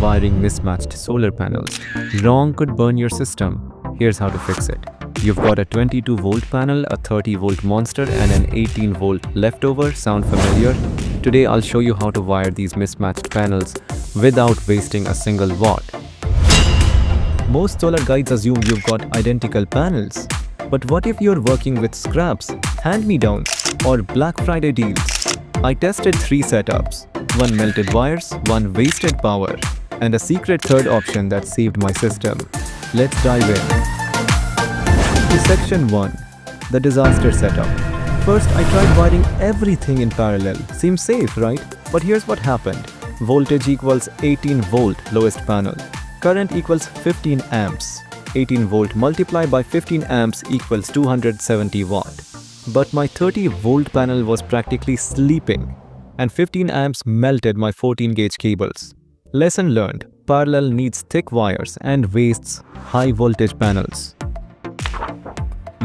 wiring mismatched solar panels. Wrong could burn your system. Here's how to fix it. You've got a 22-volt panel, a 30-volt monster, and an 18-volt leftover. Sound familiar? Today I'll show you how to wire these mismatched panels without wasting a single watt. Most solar guides assume you've got identical panels. But what if you're working with scraps, hand-me-downs, or Black Friday deals? I tested 3 setups. 1 melted wires, 1 wasted power, and a secret third option that saved my system. Let's dive in. To section 1, the disaster setup. First, I tried wiring everything in parallel. Seems safe, right? But here's what happened. Voltage equals 18 volt lowest panel. Current equals 15 amps. 18 volt multiplied by 15 amps equals 270 watt. But my 30 volt panel was practically sleeping, and 15 amps melted my 14 gauge cables. Lesson learned: parallel needs thick wires and wastes high voltage panels.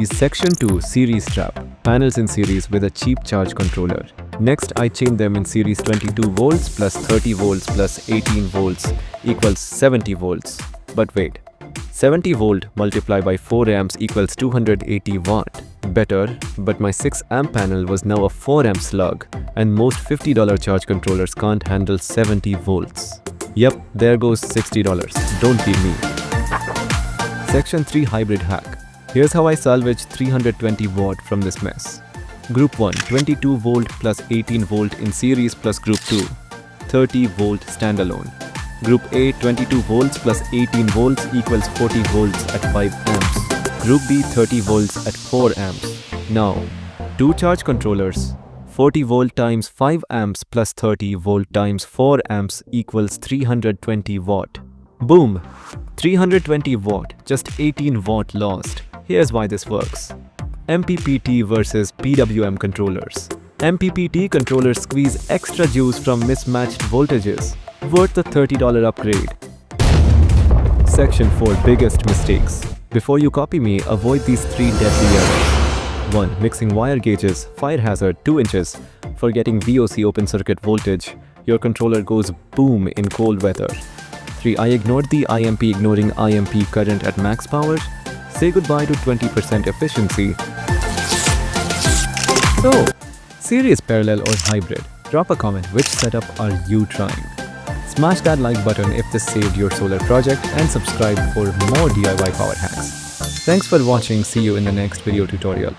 Is section 2 series trap. Panels in series with a cheap charge controller. Next, I chain them in series. 22 volts plus 30 volts plus 18 volts equals 70 volts. But wait, 70 volt multiplied by 4 amps equals 280 watt. Better, but my 6 amp panel was now a 4 amp slug, and most $50 charge controllers can't handle 70 volts. Yep, there goes $60. Don't be me. Section 3 hybrid hack. Here's how I salvage 320 watt from this mess. Group 1, 22 volt plus 18 volt in series plus Group 2, 30 volt standalone. Group A, 22 volts plus 18 volts equals 40 volts at 5 amps. Group B, 30 volts at 4 amps. Now, 2 charge controllers. 40 volt times 5 amps plus 30 volt times 4 amps equals 320 watt. Boom! 320 watt, just 18 watt lost. Here's why this works. MPPT versus PWM controllers. MPPT controllers squeeze extra juice from mismatched voltages. Worth the $30 upgrade. Section 4 biggest mistakes. Before you copy me, avoid these 3 deadly errors. 1. Mixing wire gauges. Fire hazard 2 inches. Forgetting VOC open circuit voltage. Your controller goes boom in cold weather. 3. I ignored the IMP. Ignoring IMP current at max power. Say goodbye to 20% efficiency. So, series, parallel, or hybrid? Drop a comment. Which setup are you trying? Smash that like button if this saved your solar project, and subscribe for more DIY power hacks. Thanks for watching. See you in the next video tutorial.